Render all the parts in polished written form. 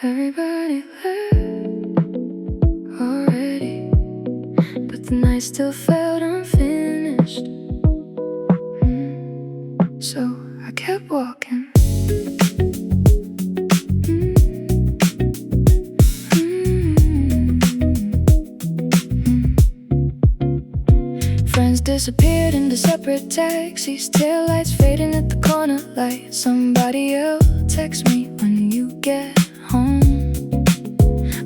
Everybody left already, but the night still felt unfinished. So I kept walking. Friends disappeared into separate taxis, taillights fading at the corner light. Somebody else text me when you get home.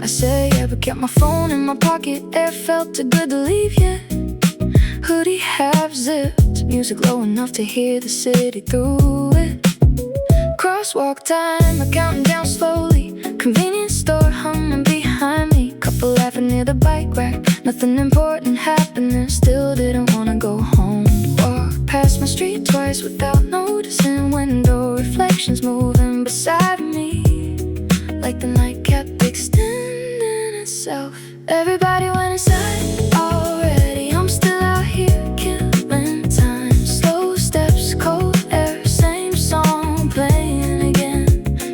I say yeah, but kept my phone in my pocket. It felt too good to leave yet. Hoodie half zipped, music low enough to hear the city through it. Crosswalk time, I'm counting down slowly. Convenience store humming behind me. Couple laughing near the bike rack. Nothing important happening, still didn't wanna go home. Walked past my street twice without noticing. Window reflections moving beside me, like the night kept extending itself. Everybody went inside already. I'm still out here killing time. Slow steps, cold air, same song playing again.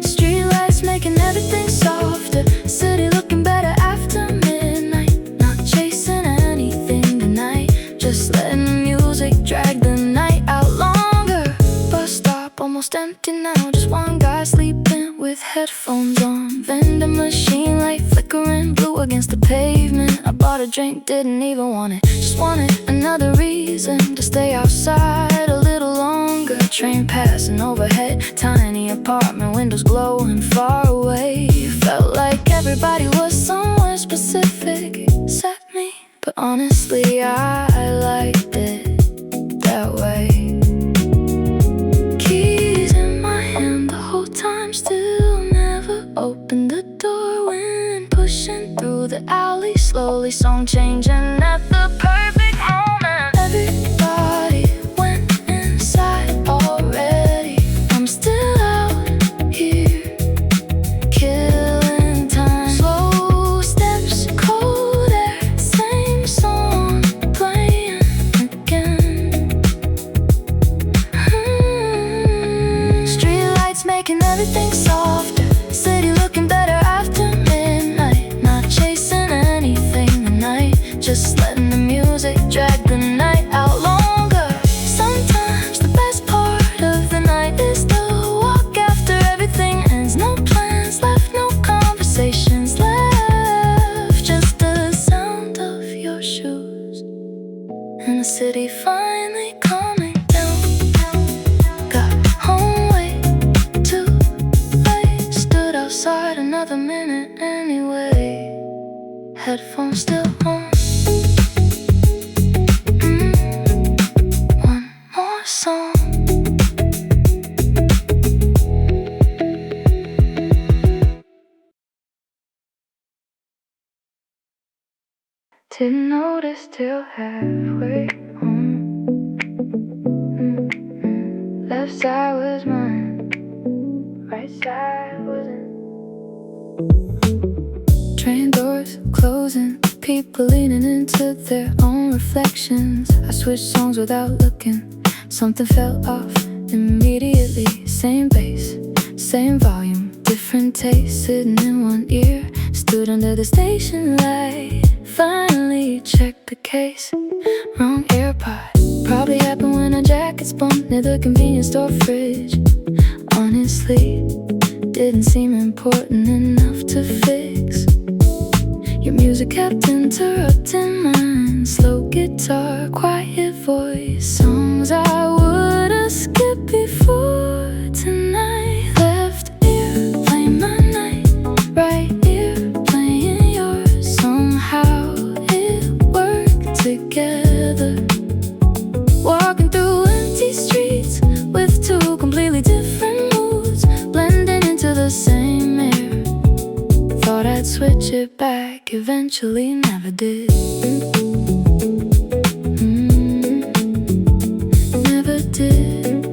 Streetlights making everything softer. City looking better after midnight. Not chasing anything tonight, just letting the music drag the night out longer. Bus stop almost empty now, just one guy sleeping with headphones on. Vending machine light flickering blue against the pavement. I bought a drink, didn't even want it, just wanted another reason to stay outside a little longer. Train passing overhead, tiny apartment windows glowing far away. Felt like everybody was somewhere specific except me, but honestly I liked it that way. Keys in my hand the whole time, still never opened the door. When pushing through the alley slowly, song changing at the perfect moment. Everybody went inside already. I'm still out here killing time. Slow steps, cold air, same song playing again. Streetlights making everything softer. City looking better after midnight. Not chasing anything tonight, just letting the music drag the night out longer. Sometimes the best part of the night is the walk after everything ends. No plans left, no conversations left, just the sound of your shoes and the city finally calming down. Got home way too late, stood outside another minute anyway. Headphones still on. One more song. Didn't notice till halfway home. Left side was mine, right side wasn't. Train doors closing, people leaning into their own reflections. I switched songs without looking, something fell off immediately. Same bass, same volume, different taste. Sitting in one ear, stood under the station light. Finally checked the case, wrong AirPod. Probably happened when our jackets bumped near the convenience store fridge. Honestly, didn't seem important enough to fix. Your music kept interrupting mine. Slow guitar, quiet voice, songs I would've skipped before tonight. Left ear playing my night, right ear playing yours. Somehow it worked together. Walking through empty streets with two completely different moods, blending into the same air. Thought I'd switch it back, eventually never did. Never did.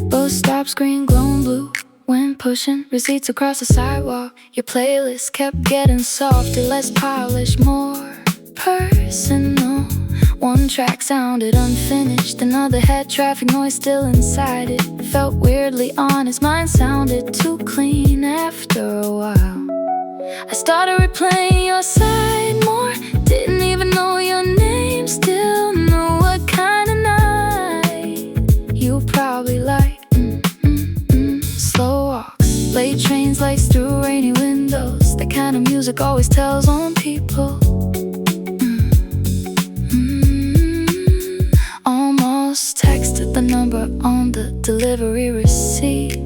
Bus stop screen glowing blue when pushing receipts across the sidewalk. Your playlist kept getting softer, less polished, more personal. One track sounded unfinished, another had traffic noise still inside it. Felt weirdly honest, mine sounded too clean after a while. I started replaying your side more, didn't even know your name, still know what kind of night you probably like. Slow walks, late trains, lights through rainy windows. That kind of music always tells on people. Almost texted the number on the delivery receipt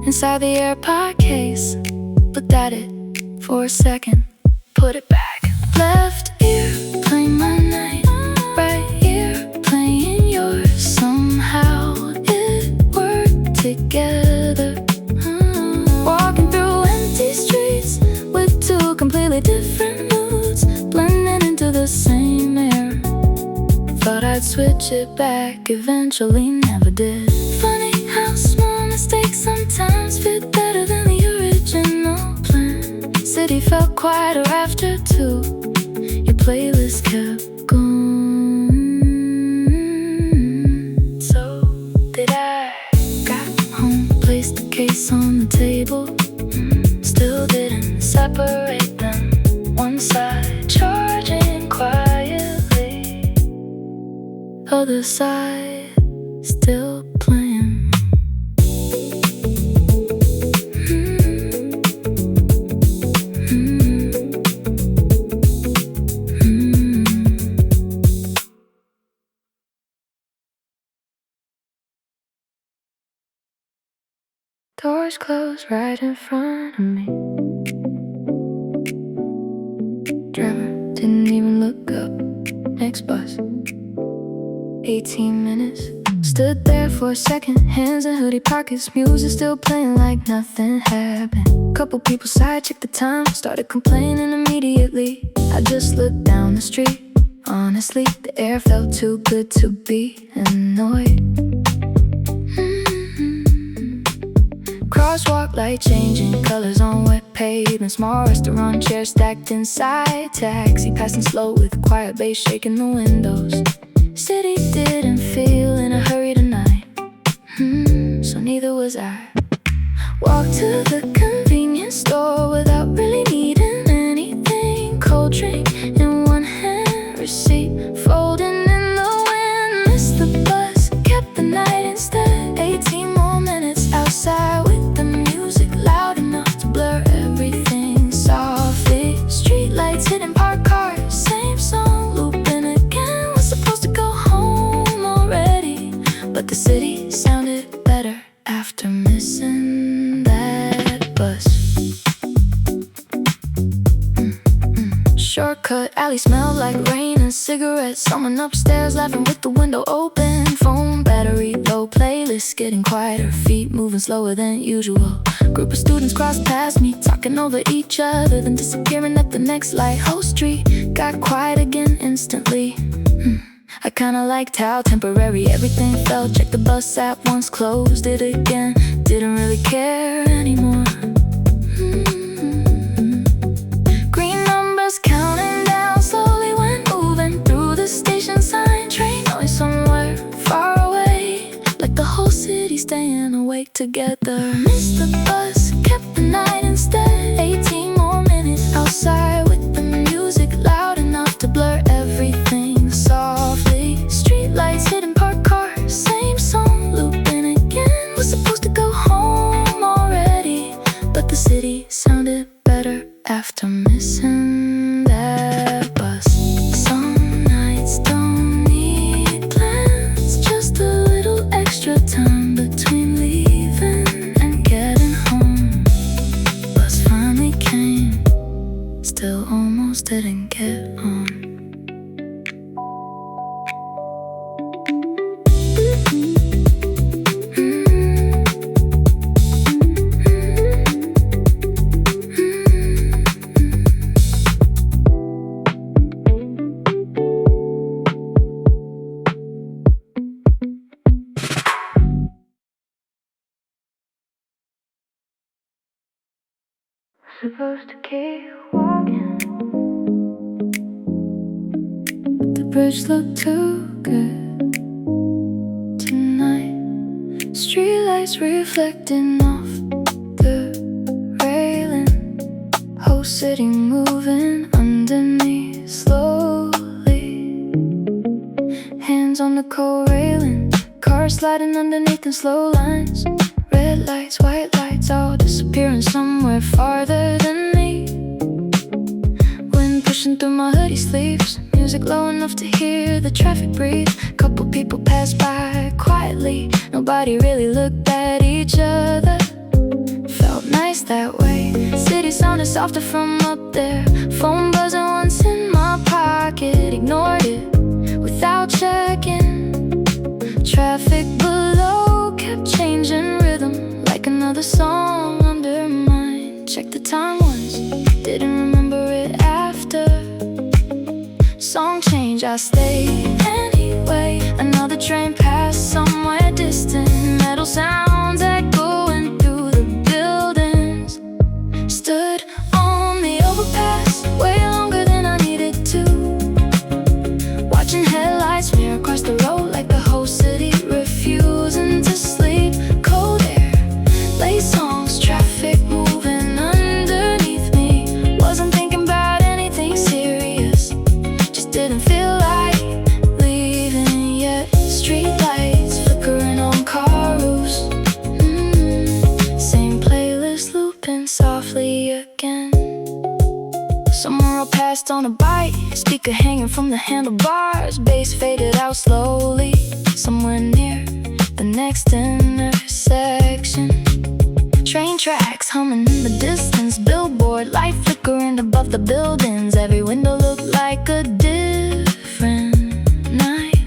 inside the AirPod case. Looked at it for a second, put it back. Left ear playing my night, right ear playing yours. Somehow it worked together. Walking through empty streets with two completely different moods, blending into the same air. Thought I'd switch it back, eventually never did. Funny how small mistakes sometimes fit better than the original plan. City felt quieter after two, your playlist kept going. So did I. Got home, placed the case on the table, still didn't separate them. One side charging quietly, other side still playing. Doors closed right in front of me. Driver didn't even look up. Next bus, 18 minutes. Stood there for a second, hands in hoodie pockets, music still playing like nothing happened. Couple people side checked the time, started complaining immediately. I just looked down the street. Honestly, the air felt too good to be annoyed. Crosswalk light changing colors on wet pavement. Small restaurant chairs stacked inside. Taxi passing slow with quiet bass shaking the windows. City didn't feel in a hurry tonight, so neither was I. Walked to the convenience store without really needing anything. Cold drink in one hand, receipt folding in the wind. Missed the bus, kept the night instead. 18 more minutes outside with the music loud enough to blur everything softly. Streetlights hitting parked cars, same song looping again. Was supposed to go home already, but the city sounded better after missing that bus. Shortcut alley smelled like rain and cigarettes. Someone upstairs laughing with the window open. Phone battery low, playlist getting quieter, feet moving slower than usual. Group of students crossed past me, talking over each other, then disappearing at the next light. Whole street got quiet again instantly. I kinda liked how temporary everything felt. Checked the bus app once, closed it again. Didn't really care anymore. Green numbers counting down slowly when moving through the station sign. Train noise somewhere far away, like the whole city staying awake together. Missed the bus, kept the night instead. 18 more minutes outside with the music loud enough to blur everything softly. Streetlights hitting parked cars, same song looping again. Was supposed to go home already, but the city sounded better after missing that bus. Some nights don't need plans, just a little extra time between leaving and getting home. Bus finally came, still almost didn't get on. Supposed to keep walking, but the bridge look too good tonight. Streetlights reflecting off the railing, whole city moving underneath slowly. Hands on the cold railing, cars sliding underneath in slow lines. Red lights, white lights, all disappearing somewhere farther than me. Wind pushing through my hoodie sleeves, music low enough to hear the traffic breathe. Couple people pass by quietly, nobody really looked at each other. Felt nice that way, city sounded softer from up there. Phone buzzing once in my pocket, ignored it without checking. Traffic below kept changing rhythm, like another song under mine. Checked the time once, didn't remember it after. Song change, I stayed anyway. Another train passed somewhere distant, metal sounds echoing through the buildings. Stood on the overpass, way longer than I needed to, watching headlights veer across the road like the whole city refusing to sleep. Cold air, late songs, traffic moving underneath me. Wasn't thinking about anything serious, just didn't feel like leaving yet. Streetlights flickering on car roofs, same playlist looping softly again. Somewhere I passed on a bike, speaker hanging from the handlebars, bass faded out slowly. Somewhere near the next intersection, train tracks humming in the distance, billboard light flickering above the buildings. Every window looked like a different night.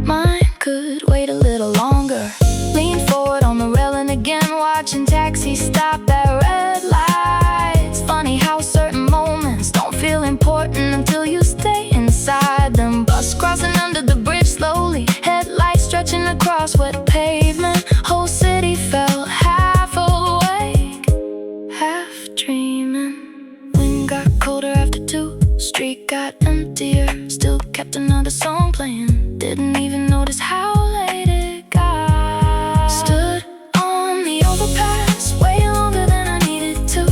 Mine could wait a little longer. Lean forward on the railing again, watching taxis stop at red lights. Funny how certain moments don't feel important until you stay inside them. Bus crossing under the bridge slowly, headlights stretching across wet pavement. Whole city felt half awake, half dreaming. Wind got colder after 2, street got emptier, still kept another song playing. Didn't even notice how late it got. Stood on the overpass, way longer than I needed to,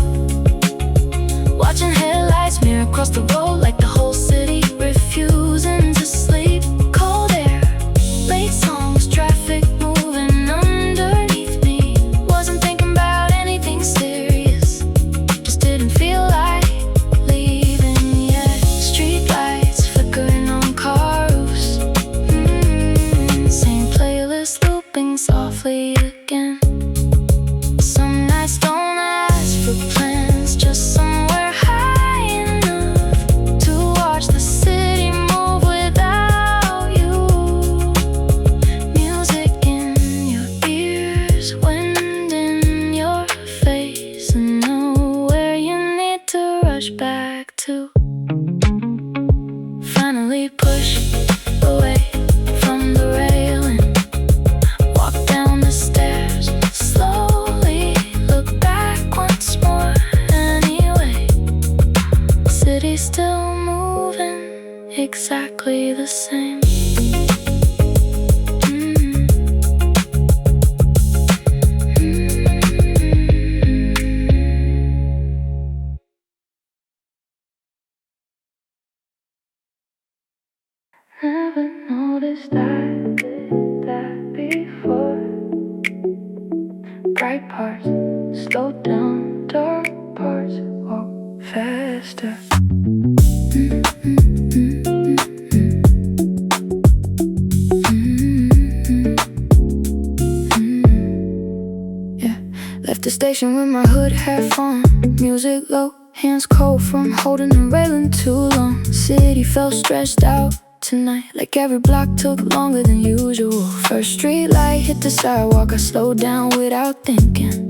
watching headlights mirror across the road like the whole city refusing to sleep. Cold air, late songs, traffic moving underneath me. Wasn't thinking about anything serious, just didn't feel like leaving yet. Streetlights flickering on car roofs, same playlist looping softly again. Some nights don't ask for plans, just somewhere high enough to watch the city move without you. Music in your ears, wind in your face, and nowhere you need to rush back to. Finally push away from the railing, walk down the stairs slowly, look back once more anyway. City still moving exactly the same. Never noticed I did that before. Bright parts, slow down, dark parts, walk faster. Yeah, left the station with my hood half on, music low, hands cold from holding the railing too long. City felt stressed out tonight, like every block took longer than usual. First street light hit the sidewalk, I slowed down without thinking.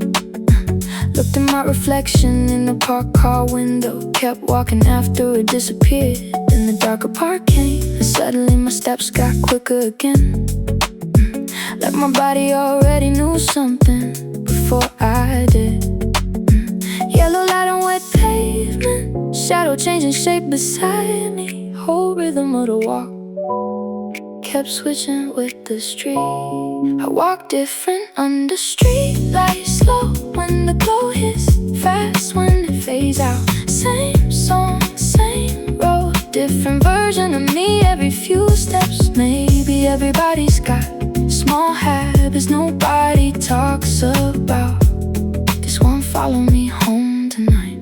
Looked at my reflection in the parked car window, kept walking after it disappeared. Then the darker part came, and suddenly my steps got quicker again. Like my body already knew something before I did. Yellow light on wet pavement, shadow changing shape beside me, whole rhythm of the walk kept switching with the street. I walk different under street lights, slow when the glow hits, fast when it fades out. Same song, same road, different version of me every few steps. Maybe everybody's got small habits nobody talks about. This won't follow me home tonight.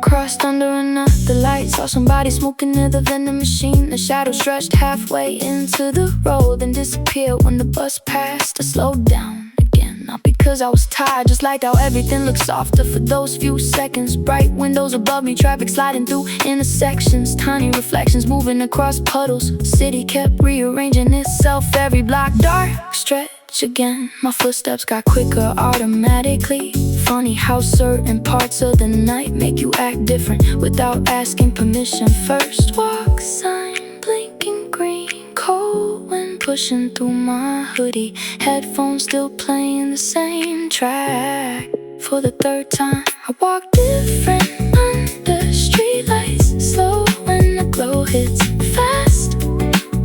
Crossed under another light, saw somebody smoking near the vending machine. The shadow stretched halfway into the road, then disappeared when the bus passed. I slowed down again, not because I was tired, just liked how everything looked softer for those few seconds. Bright windows above me, traffic sliding through intersections, tiny reflections moving across puddles. City kept rearranging itself, every block dark stretch again. My footsteps got quicker automatically. Funny how certain parts of the night make you act different without asking permission. First walk sign blinking green, cold wind pushing through my hoodie, headphones still playing the same track. For the third time I walk different under streetlights, slow when the glow hits, fast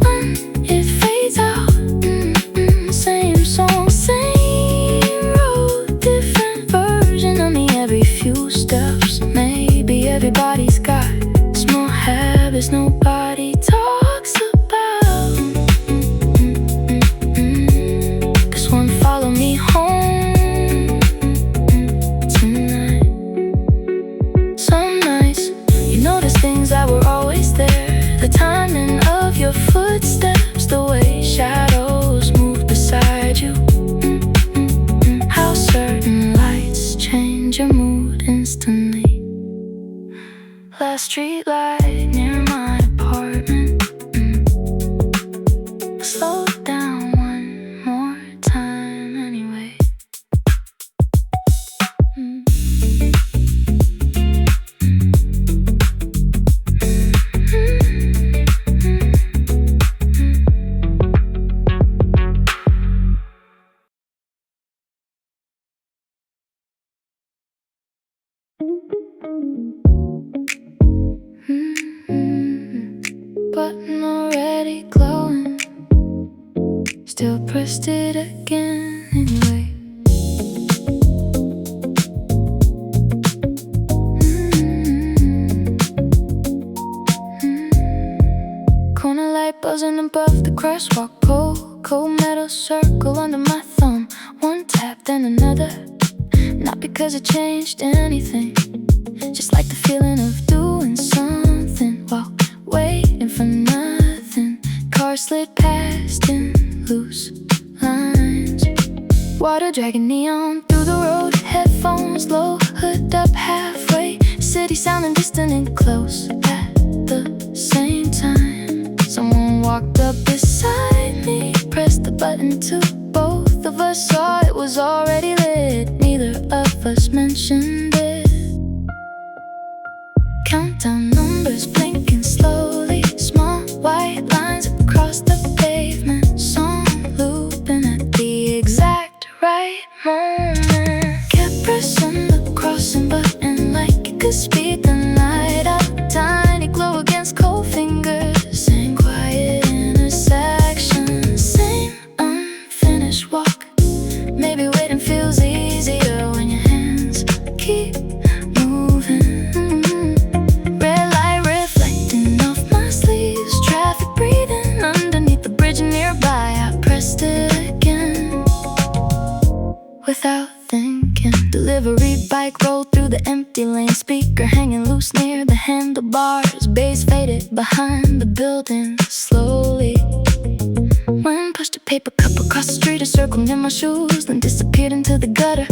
when it fades out. Same song, same road, different version of me every few steps. Maybe everybody's got small habits nobody talks about. This one follow me home tonight. Some nights you notice things that were always there, the timing of your footsteps, the way shadows move beside you, how certain lights change your mood instantly. Last street light near my apartment, slow down one more time anyway. Button already glowing, still pressed it again anyway. Corner light buzzing above the crosswalk pole, cold metal circle under my thumb. One tap then another, not because it changed anything, just like the feeling of doing something while waiting for nothing. Car slid past in loose lines, water dragging neon through the road, headphones low, hood up halfway, city sounding distant and close at the same time. Someone walked up beside me, pressed the button too. Both of us saw it was already lit, neither of us mentioned it. Countdown numbers blinking slowly, small white lines across the pavement, song looping at the exact right moment. Kept pressing the crossing button like it could speed the night out. Tiny glow against cold fingers, same quiet intersection, same unfinished walk. Maybe waiting feels easier when your hands keep moving. Without thinking, delivery bike rolled through the empty lane, speaker hanging loose near the handlebars, bass faded behind the building slowly. Wind pushed a paper cup across the street, it circled in my shoes, then disappeared into the gutter.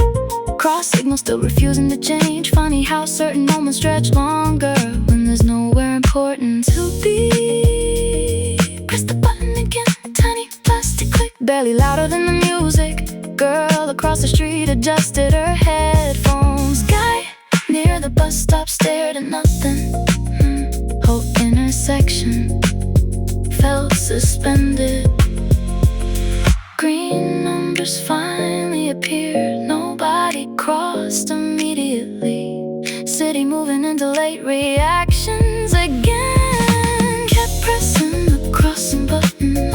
Cross signal still refusing to change. Funny how certain moments stretch longer when there's nowhere important to be. Press the button again, tiny plastic click, barely louder than the music. Girl across the street adjusted her headphones. Guy near the bus stop stared at nothing. Whole intersection felt suspended. Green numbers finally appeared, nobody crossed immediately. City moving into late reactions again. Kept pressing the crossing button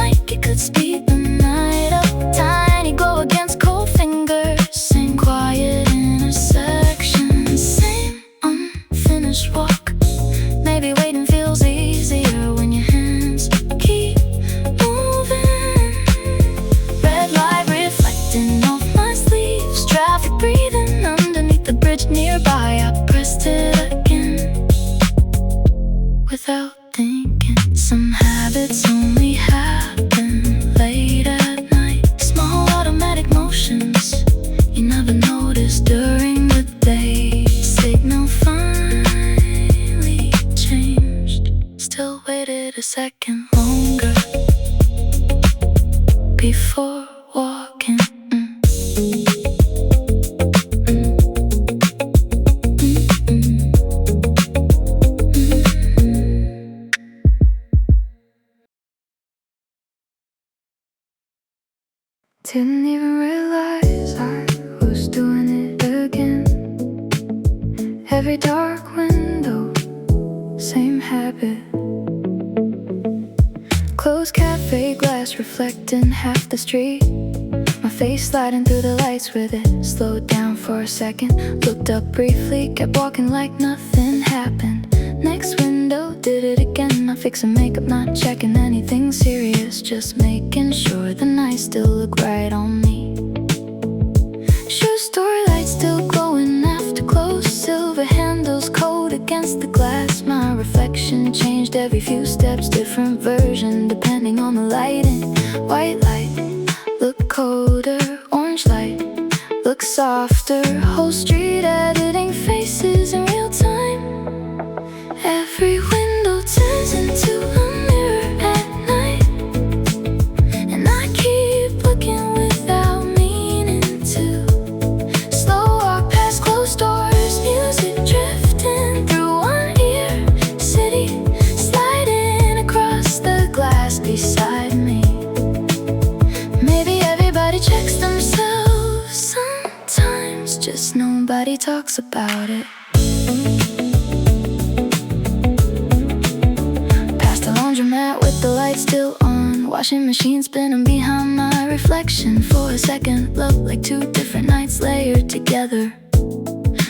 bridge nearby. I pressed it again without thinking. Some habits only happen late at night. Small automatic motions you never noticed during the day. Signal finally changed. Still waited a second longer before walking. Didn't even realize I was doing it again. Every dark window, same habit. Closed cafe glass reflecting half the street. My face sliding through the lights with it. Slowed down for a second, looked up briefly, kept walking like nothing happened. Next window, did it again. Not fixing makeup, not checking anything serious, just making sure the nights still look right on me. Shoe store lights still glowing after close. Silver handles cold against the glass. My reflection changed every few steps, different version depending on the lighting. White light, look colder. Orange light, look softer. Whole street editing faces in real time. Every window turns into a mirror at night, and I keep looking without meaning to. Slow walk past closed doors, music drifting through one ear. City sliding across the glass beside me. Maybe everybody checks themselves sometimes, just nobody talks about it. Laundromat with the lights still on. Washing machine spinning behind my reflection. For a second, looked like two different nights layered together.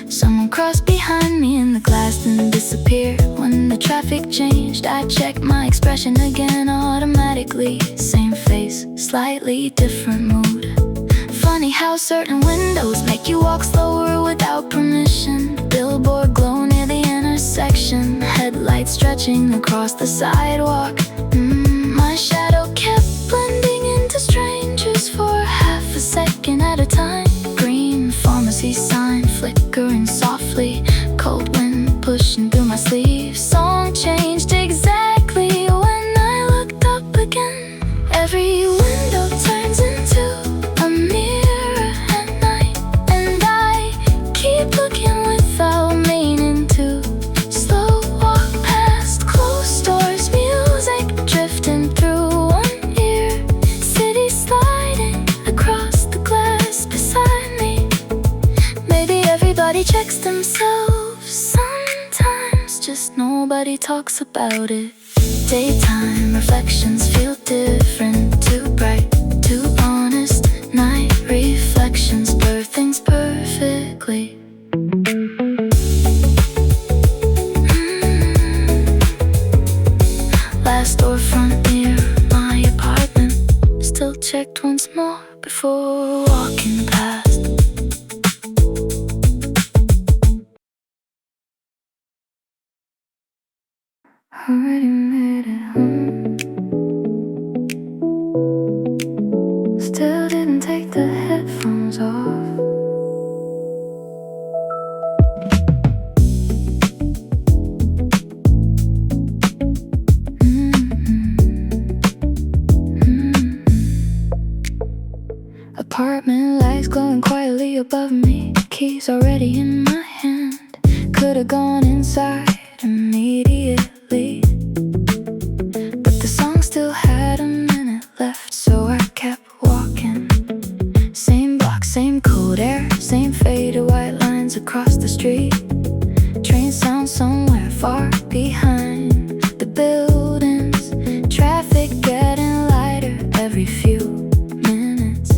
Someone crossed behind me in the glass, then disappeared. When the traffic changed, I checked my expression again automatically. Same face, slightly different mood. Funny how certain windows make you walk slower without permission. Billboard glow near the intersection. Headlights stretching across the sidewalk. My shadow kept blending into strangers for half a second at a time. Green pharmacy sign flickering softly. Cold wind pushing through my sleeve. Song changed exactly when I looked up again. Every window turns into a mirror at night, and I keep looking without meaning to. Slow walk past closed doors, music drifting through one ear. City sliding across the glass beside me. Maybe everybody checks themselves sometimes, just nobody talks about it. Daytime reflections feel different, too bright, too honest. Night reflections blur things perfectly. Last storefront near my apartment, still checked once more before walking past. Already made it home. Still didn't take the headphones off. Apartment lights glowing quietly above me. Keys already in my hand. Could've gone inside immediately, but the song still had a minute left, so I kept walking. Same block, same cold air, same faded white lines across the street. Train sound somewhere far behind the buildings. Traffic getting lighter every few minutes.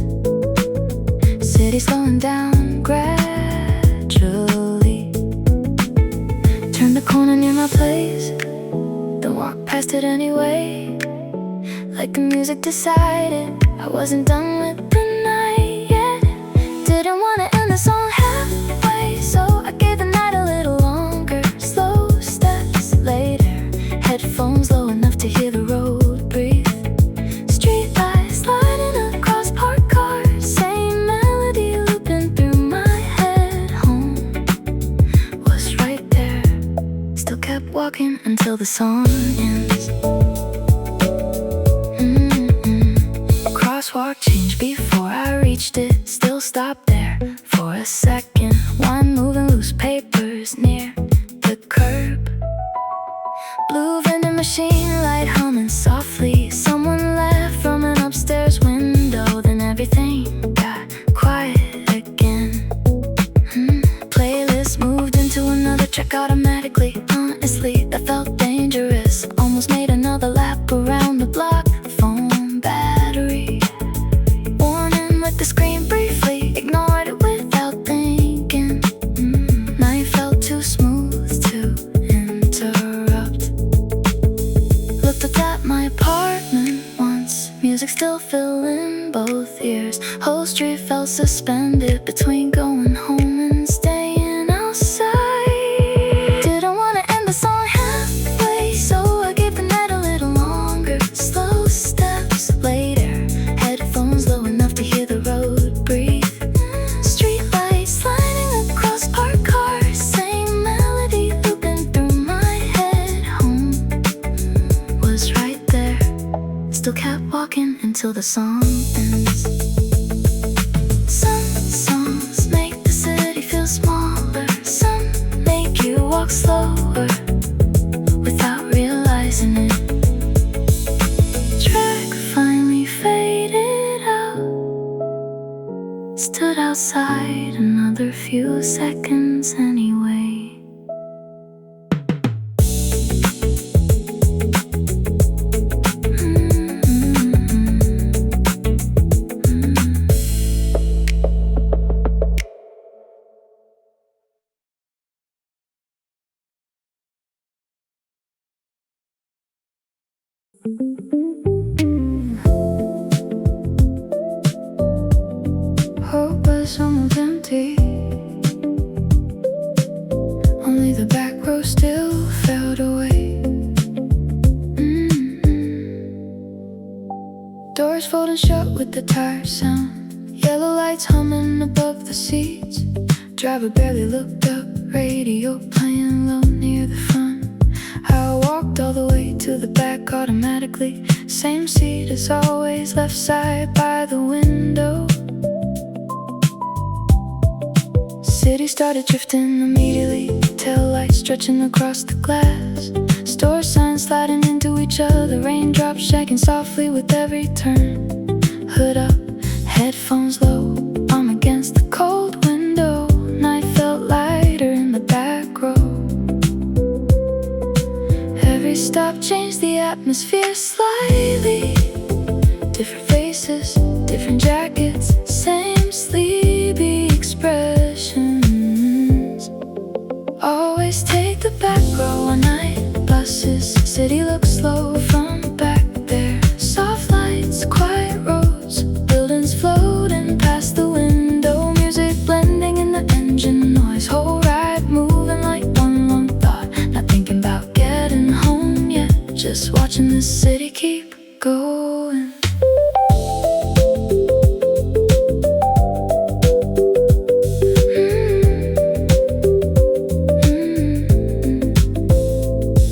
City slowing down gradually. Turn the corner near my place, then walk past it anyway. Like the music decided I wasn't done with the night yet. Didn't wanna end the song halfway, so walking until the song ends. Crosswalk change before I reached it. Still stopped there for a second. One moving loose papers near the curb. Blue vending machine light humming softly. Someone left from an upstairs window. Then everything got quiet again. Playlist moved into another track automatically. Honestly, that felt dangerous. Almost made another lap around the block. Phone battery warning with the screen briefly. Ignored it without thinking. Night felt too smooth to interrupt. Looked up at my apartment once. Music still filling both ears. Whole street felt suspended between going home and staying outside. Didn't want to end the song halfway, so I gave the night a little longer. Slow steps later, headphones low enough to hear the road breathe. Streetlights lining across parked cars. Same melody looping through my head. Home was right there. Still kept walking until the song ends. Some songs make the city feel smaller. Some make you walk slower without realizing it. Track finally faded out. Stood outside another few seconds anyway. Hope was almost empty. Only the back row still felt away. Doors folding shut with the tire sound. Yellow lights humming above the seats. Driver barely looked up. Radio playing low near the front. I walked all the way to the back automatically. Same seat as always, left side by the window. City started drifting immediately. Tail lights stretching across the glass. Store signs sliding into each other. Raindrops shaking softly with every turn. Hood up, headphones low. I'm against the cold window. Night felt lighter in the back row. Every stop changed the atmosphere slightly. Different faces, different jackets, same sleepy expressions. Always take the back row on night buses. City looks slow from back there. Soft lights, quiet roads, buildings floating past the window. Music blending in the engine noise. Whole ride moving like one long thought. Not thinking about getting home yet. Just watching the city keep going.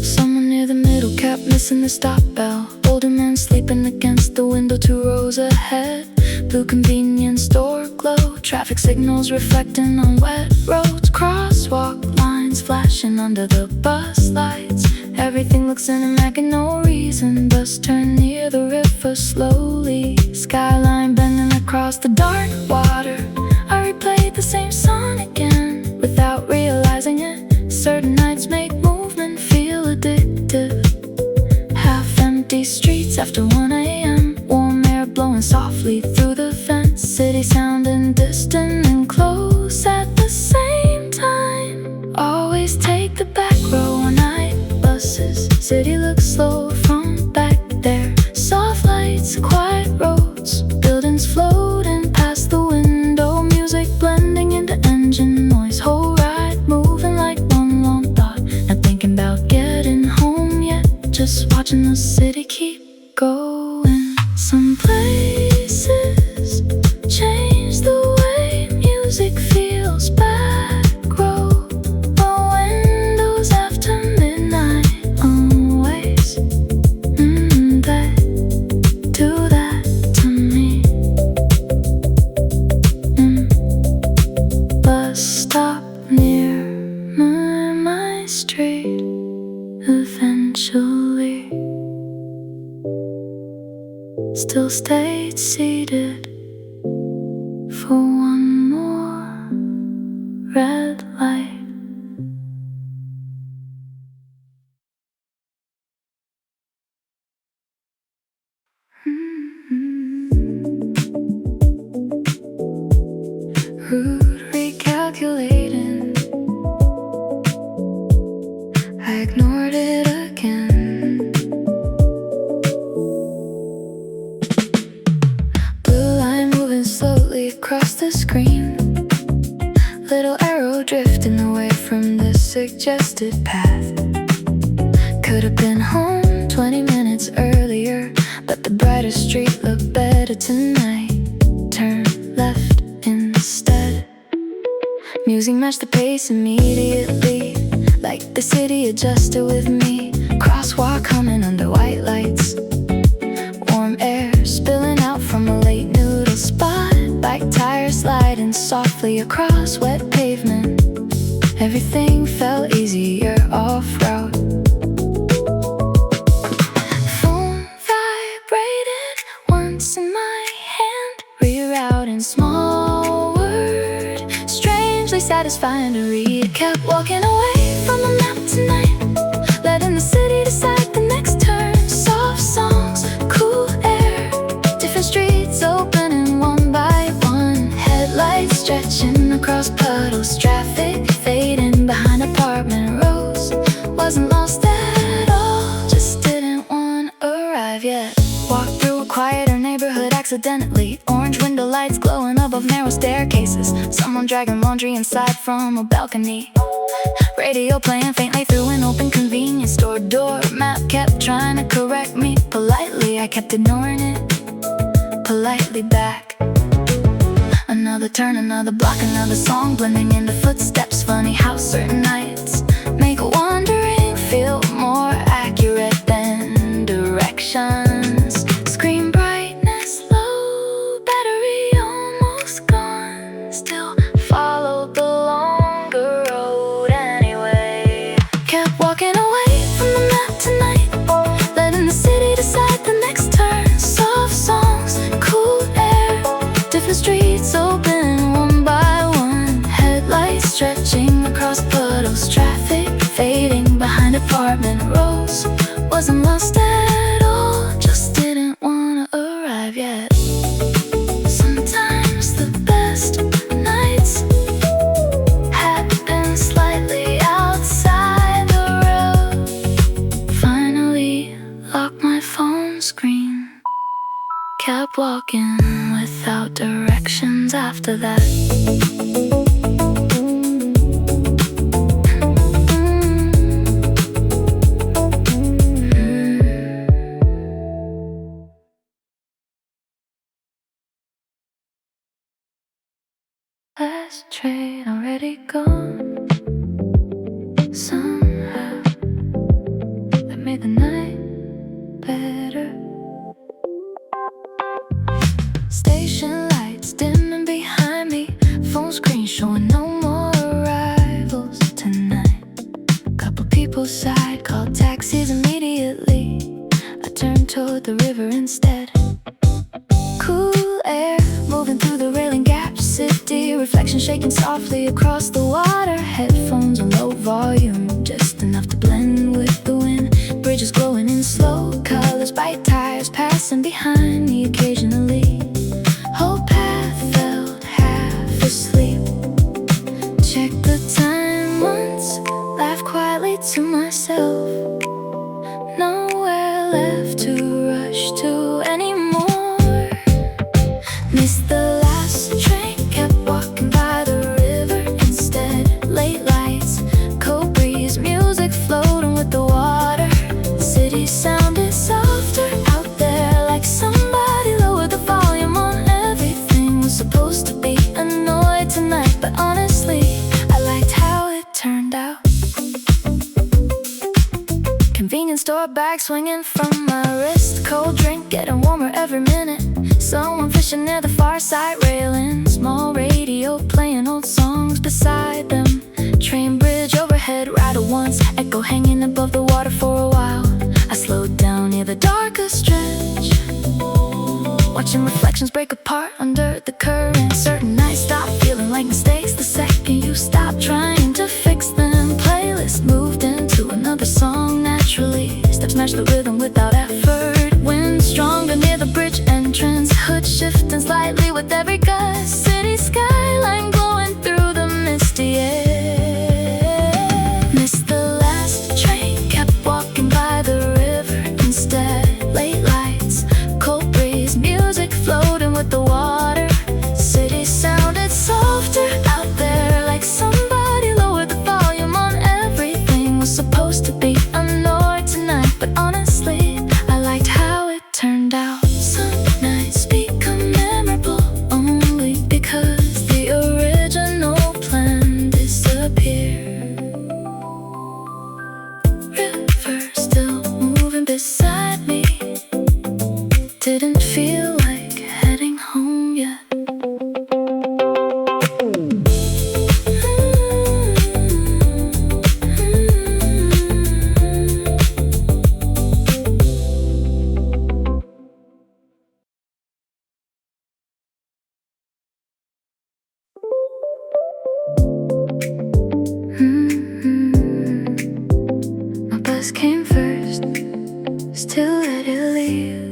Someone near the middle kept missing the stop bell. Older men sleeping against the window 2 rows ahead. Blue convenience store glow. Traffic signals reflecting on wet roads. Crosswalk lines flashing under the bus lights. Everything looks cinematic, no reason. Bus turn near the river slowly. Skyline bending across the dark water. I replayed the same song again without realizing it. Certain nights make movement feel addictive. Half-empty streets after 1 a.m. Warm air blowing softly through the fence. City sounding distant and close at the same time. Always take the back row on night buses. City looks slow from back there. Soft lights, quiet roads, buildings floating past the window. Music blending in the engine street eventually. Still stayed seated for one more red light. Route recalculating, I ignored it again. Blue line moving slowly across the screen, little arrow drifting away from the suggested path. Could have been home 20 minutes earlier, but the brighter street looked better tonight. Turn left instead. Music matched the pace immediately, like the city adjusted with me. Crosswalk humming under white lights, warm air spilling out from a late noodle spot. Bike tires sliding softly across wet pavement. Everything felt easier off-route. Phone vibrated once in my hand, rerouting small word, strangely satisfying to read. Kept walking away from the map tonight, letting the city decide the next turn. Soft songs, cool air, different streets opening one by one. Headlights stretching across puddles, traffic fading behind apartment rows. Wasn't lost at all, just didn't want to arrive yet. Walked through a quieter neighborhood accidentally, orange window lights glowing above narrow staircases. Someone dragging laundry inside from a balcony. Radio playing faintly through an open convenience store door. Map kept trying to correct me politely. I kept ignoring it politely back. Another turn, another block, another song blending into footsteps. Funny how certain nights make wandering feel more accurate than directions. Screen brightness low, battery almost gone. Still followed the longer road anyway. Kept walking away from the map tonight, letting the city decide the next turn. Soft songs, cool air, different streets open one by one. Headlights stretching across puddles, traffic fading behind apartment rows. Wasn't lost at all, just didn't want to arrive yet. Sometimes the best nights happen slightly outside the road. Finally locked my phone screen, kept walking without directions after that. Last train already gone. Somehow that made the night better. Station lights dimming behind me, phone screen showing no more arrivals tonight. Couple people sighed, called taxis immediately. I turned toward the river instead. Cool air moving through the railing gap city, reflection shaking softly across the water. Headphones on low volume, just enough to blend with the wind. Bridges glowing in slow colors, bike tires passing behind me occasionally. Whole path felt half asleep. Check the time once, laugh quietly to myself. Nowhere left to rush to anymore. Missed the last train, kept walking by the river instead. Late lights, cold breeze, music floating with the water. City sounded softer out there, like somebody lowered the volume on everything. Was supposed to be annoyed tonight, but honestly, I liked how it turned out. Convenience store bag swinging from my wrist, cold drink getting warmer every minute. Someone fishing near the far side railing, small radio playing old songs beside them. Train bridge overhead, rider once hanging above the water for a while. I slowed down near the darkest stretch, watching reflections break apart under the current. Certain nights stop feeling like mistakes the second you stop trying to fix them. Playlist moved into another song naturally. Steps match the rhythm without effort. Wind stronger near the bridge entrance. Hood shifting slightly with every gust. City skyline glowing through the misty air. Missed the last train, kept walking by the river instead. Late lights, cold breeze, music floating with the water. City sounded softer out there, like somebody lowered the volume on everything. Was supposed to be annoyed tonight, but honestly, I liked how it turned out. Some nights become memorable only because the original plan disappeared. River still moving beside me, didn't feel like heading home yet. My bus came first, still let it leave.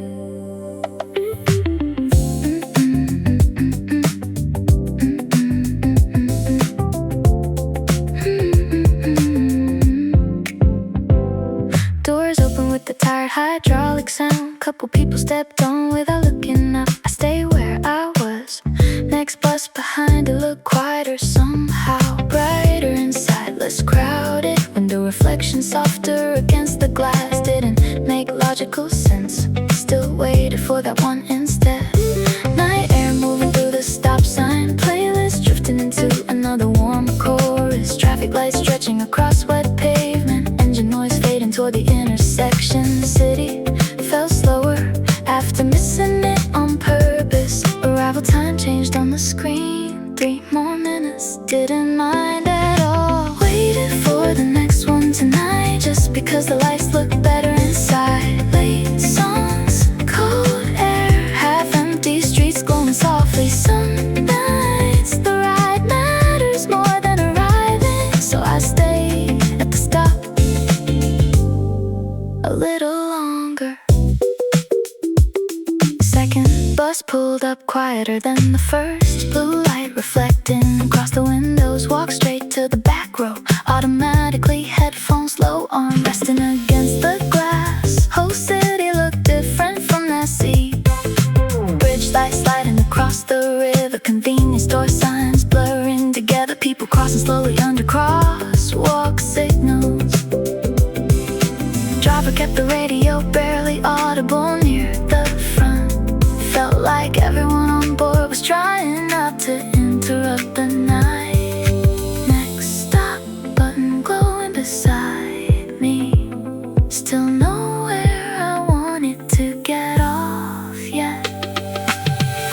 Doors open with the tired hydraulic sound. Couple people stepped on without looking up. I stay where I was. Next bus behind it looked quieter somehow. Brighter inside, less crowded. Window reflection softer against the glass. Didn't make logical sense. Still waited for that one instead. Night air moving through the stop sign. Playlist drifting into another warm chorus. Traffic lights stretching across wet pavement. Engine noise fading toward the intersection. City felt slower after missing it on purpose. Arrival time changed on the screen. 3 more minutes, didn't mind at all. Waited for the next one tonight, just because the lights look better inside. Late songs, cold air, half-empty streets glowing softly. Some nights the ride matters more than arriving, so I stay at the stop a little longer. Second bus pulled up quieter than the first. Blue light reflecting across the windows. Walk straight to the back row. Automatically headphones low on, resting against the glass. Whole city looked different from that seat. Bridge lights sliding across the river. Convenience store signs blurring together. People crossing slowly under crosswalk signals. Driver kept the radio barely audible near the front. Felt like everyone on board was trying not to interrupt the night. Next stop, button glowing beside me. Still nowhere I wanted to get off yet.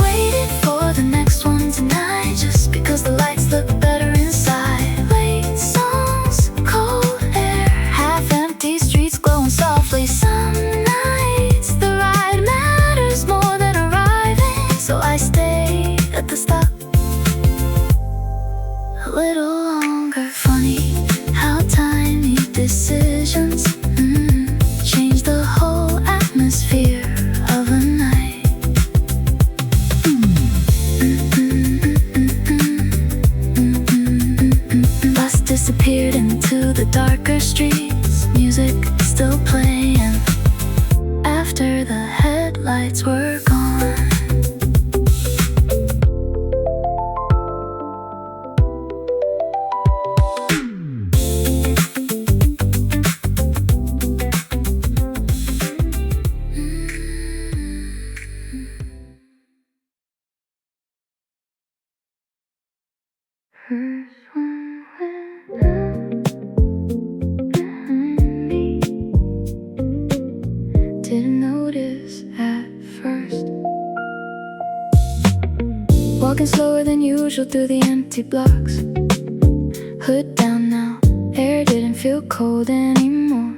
Waited for the next one tonight, just because the lights look better inside. Late songs, cold air, half-empty streets glowing softly. Some nights the ride matters more than arriving, so I stay at the stop a little longer. Funny how tiny decisions change the whole atmosphere of a night. Bus disappeared into the darker streets. Music still playing after the headlights were gone. First one went up behind me. Didn't notice at first. Walking slower than usual through the empty blocks. Hood down now, Air didn't feel cold anymore.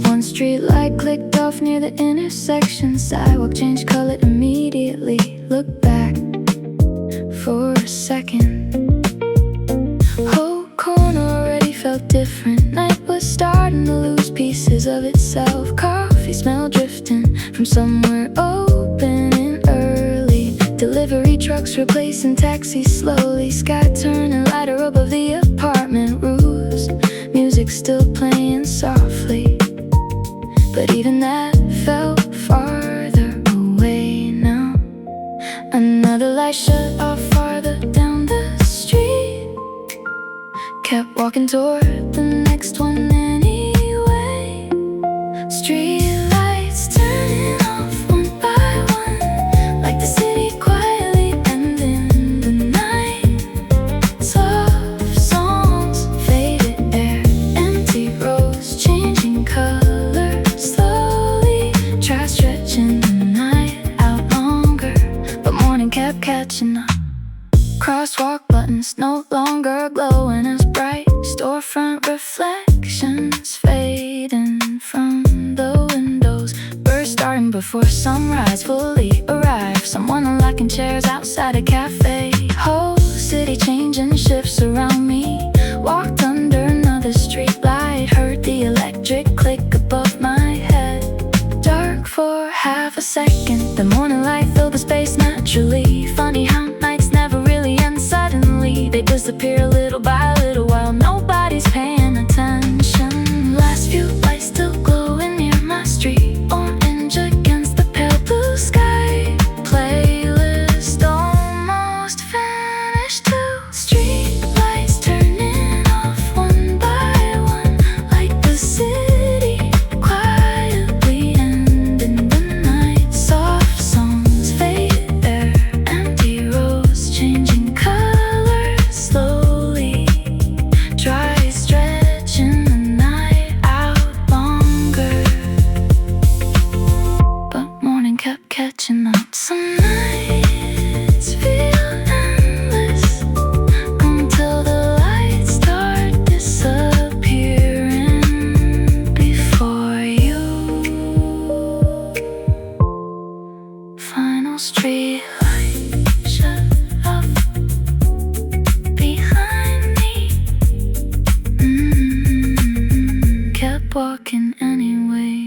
One street light clicked off near the intersection. Sidewalk changed color immediately. Looked back for a second. Whole corner already felt different. Night was starting to lose pieces of itself. Coffee smell drifting from somewhere open and early. Delivery trucks replacing taxis slowly. Sky turning lighter above the apartment roofs. Music still playing softly, but even that felt farther away now. Another light shut off farther down the street. Kept walking toward the next one anyway. Streetlights turning off one by one, like the city quietly ending the night. Soft songs, faded air, empty roads, changing color slowly. Try stretching the night out longer, but morning kept catching up. Crosswalk buttons no longer glowing as bright. Storefront reflections fading from the windows. Birds starting before sunrise fully arrive. Someone unlocking chairs outside a cafe. Whole city changing shifts around me. Walked under another street light. Heard the electric click above my head. Dark for half a second. The morning light filled the space naturally. Funny how nights never really end suddenly. They disappear little by little while nobody's paying attention. Last few lights still glowing near my street. Orange against the pale blue sky. Playlist almost finished too. Street lights turning off one by one, like the city quietly ending the night. Soft songs fade there, empty roads changing color slowly. Try stretching the night out longer, but morning kept catching up. Some nights feel endless until the lights start disappearing before you. Final street light shut off behind me. Kept walking anyway.